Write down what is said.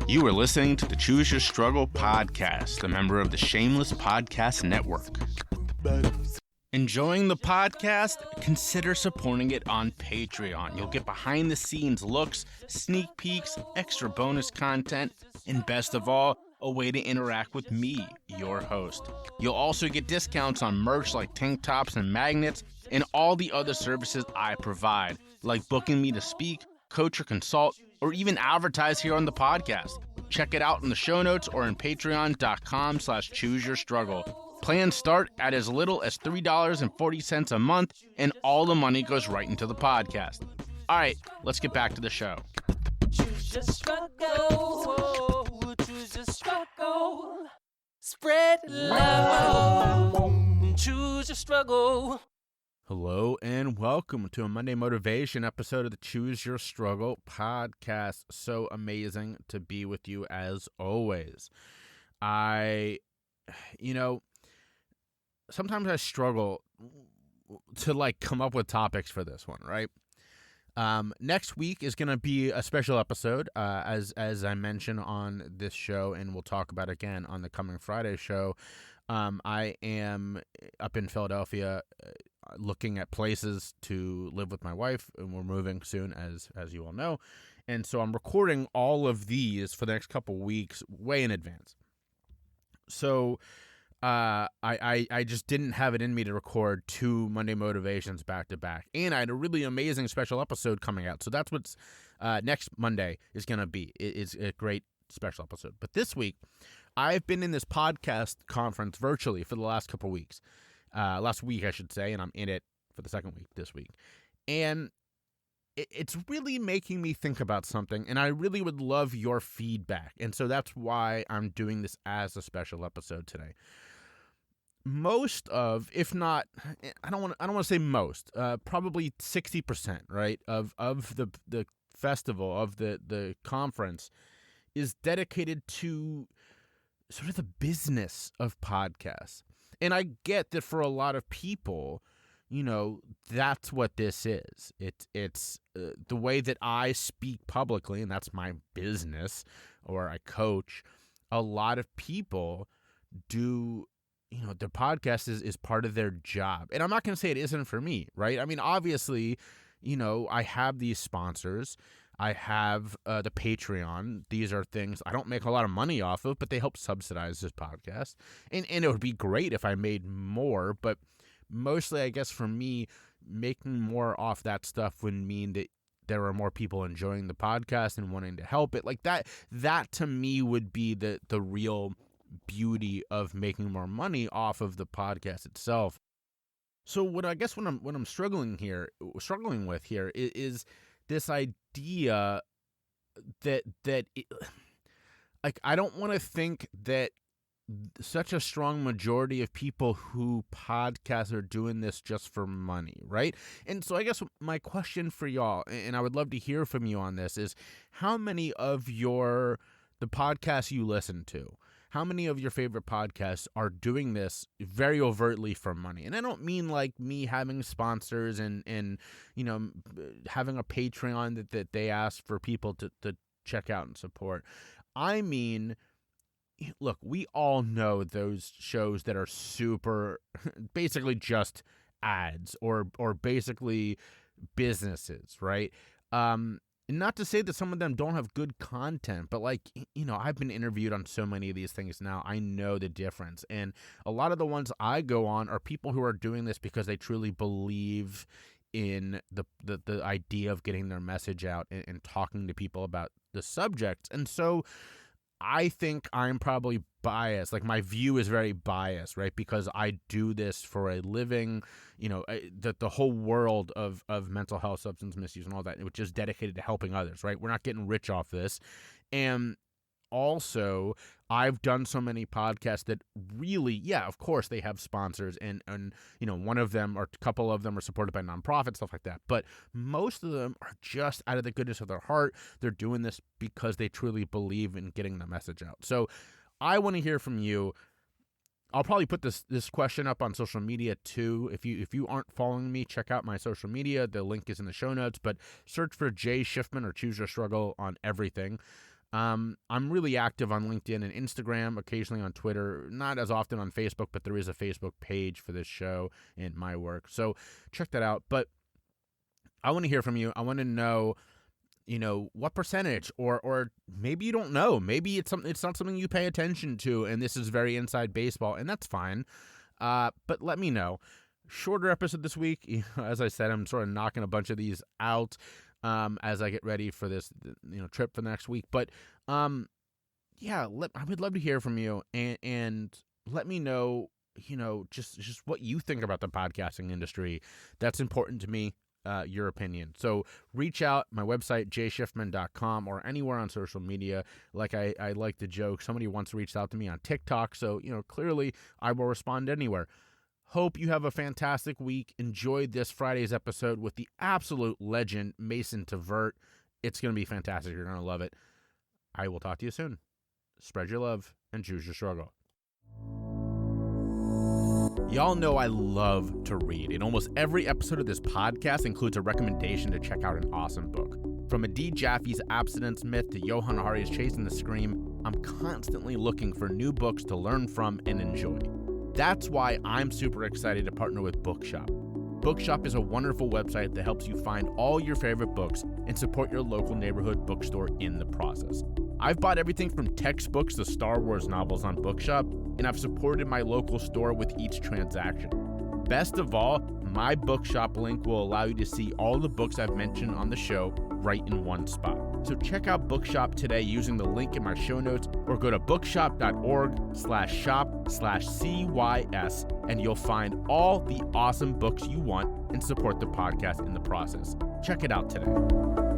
You are listening to the Choose Your Struggle podcast, a member of the Shameless Podcast Network. Enjoying the podcast? Consider supporting it on Patreon. You'll get behind-the-scenes looks, sneak peeks, extra bonus content, and best of all, a way to interact with me, your host. You'll also get discounts on merch like tank tops and magnets, and all the other services I provide, like booking me to speak, coach or consult, or even advertise here on the podcast. Check it out in the show notes or in patreon.com/chooseyourstruggle. Plans start at as little as $3.40 a month, and all the money goes right into the podcast. All right, let's get back to the show. Choose your struggle. Choose your struggle. Spread love. Choose your struggle. Hello and welcome to a Monday Motivation episode of the Choose Your Struggle podcast. So amazing to be with you as always. Sometimes I struggle to come up with topics for this one, right? Next week is going to be a special episode, as I mentioned on this show, and we'll talk about again on the coming Friday show. I am up in Philadelphia looking at places to live with my wife, and we're moving soon, as you all know. And so I'm recording all of these for the next couple weeks way in advance. So I just didn't have it in me to record 2 Monday Motivations back to back. And I had a really amazing special episode coming out. So that's what's next Monday is going to be. It's a great special episode. But this week, I've been in this podcast conference virtually for the last couple weeks. Last week, I should say, and I'm in it for the second week this week. And it's really making me think about something, and I really would love your feedback. And so that's why I'm doing this as a special episode today. Most of, if not, I don't want to say most, probably 60%, right, of the festival, of the conference is dedicated to sort of the business of podcasts. And I get that for a lot of people, that's what this is. It's the way that I speak publicly, and that's my business, or I coach. A lot of people do, their podcast is part of their job. And I'm not going to say it isn't for me, right? I mean, obviously, I have these sponsors. I have the Patreon. These are things I don't make a lot of money off of, but they help subsidize this podcast. And it would be great if I made more, but mostly, I guess, for me, making more off that stuff would mean that there are more people enjoying the podcast and wanting to help it. Like that to me would be the real beauty of making more money off of the podcast itself. So what I'm struggling with here is this idea that I don't want to think that such a strong majority of people who podcast are doing this just for money, right? And so I guess my question for y'all, and I would love to hear from you on this, is how many of the podcasts you listen to, how many of your favorite podcasts are doing this very overtly for money? And I don't mean like me having sponsors and having a Patreon that they ask for people to check out and support. I mean, look, we all know those shows that are super, basically just ads or basically businesses, right? Not to say that some of them don't have good content, but I've been interviewed on so many of these things now. I know the difference. And a lot of the ones I go on are people who are doing this because they truly believe in the idea of getting their message out and talking to people about the subjects. And so I think I'm probably biased. Like, my view is very biased, right? Because I do this for a living, the whole world of mental health, substance misuse, and all that, which is dedicated to helping others, right? We're not getting rich off this. And also, I've done so many podcasts that really, yeah, of course, they have sponsors, and one of them or a couple of them are supported by nonprofits, stuff like that. But most of them are just out of the goodness of their heart. They're doing this because they truly believe in getting the message out. So I want to hear from you. I'll probably put this question up on social media too. If you aren't following me, check out my social media. The link is in the show notes. But search for Jay Shifman or Choose Your Struggle on everything. I'm really active on LinkedIn and Instagram, occasionally on Twitter, not as often on Facebook, but there is a Facebook page for this show and my work. So check that out. But I want to hear from you. I want to know, what percentage, or maybe you don't know. Maybe it's not something you pay attention to, and this is very inside baseball, and that's fine. But let me know. Shorter episode this week. As I said, I'm sort of knocking a bunch of these out as I get ready for this trip for the next week. But I would love to hear from you, and let me know, just what you think about the podcasting industry. That's important to me. Your opinion. So reach out, my website, jshifman.com, or anywhere on social media. Like I like to joke, somebody once reached out to me on TikTok, so clearly I will respond anywhere. Hope you have a fantastic week. Enjoyed this Friday's episode with the absolute legend, Mason Tvert. It's going to be fantastic. You're going to love it. I will talk to you soon. Spread your love and choose your struggle. Y'all know I love to read, and almost every episode of this podcast includes a recommendation to check out an awesome book. From Adi Jaffe's Abstinence Myth to Johann Hari's Chasing the Scream, I'm constantly looking for new books to learn from and enjoy. That's why I'm super excited to partner with Bookshop. Bookshop is a wonderful website that helps you find all your favorite books and support your local neighborhood bookstore in the process. I've bought everything from textbooks to Star Wars novels on Bookshop, and I've supported my local store with each transaction. Best of all, my Bookshop link will allow you to see all the books I've mentioned on the show right in one spot. So check out Bookshop today using the link in my show notes, or go to bookshop.org/shop/CYS, and you'll find all the awesome books you want and support the podcast in the process. Check it out today.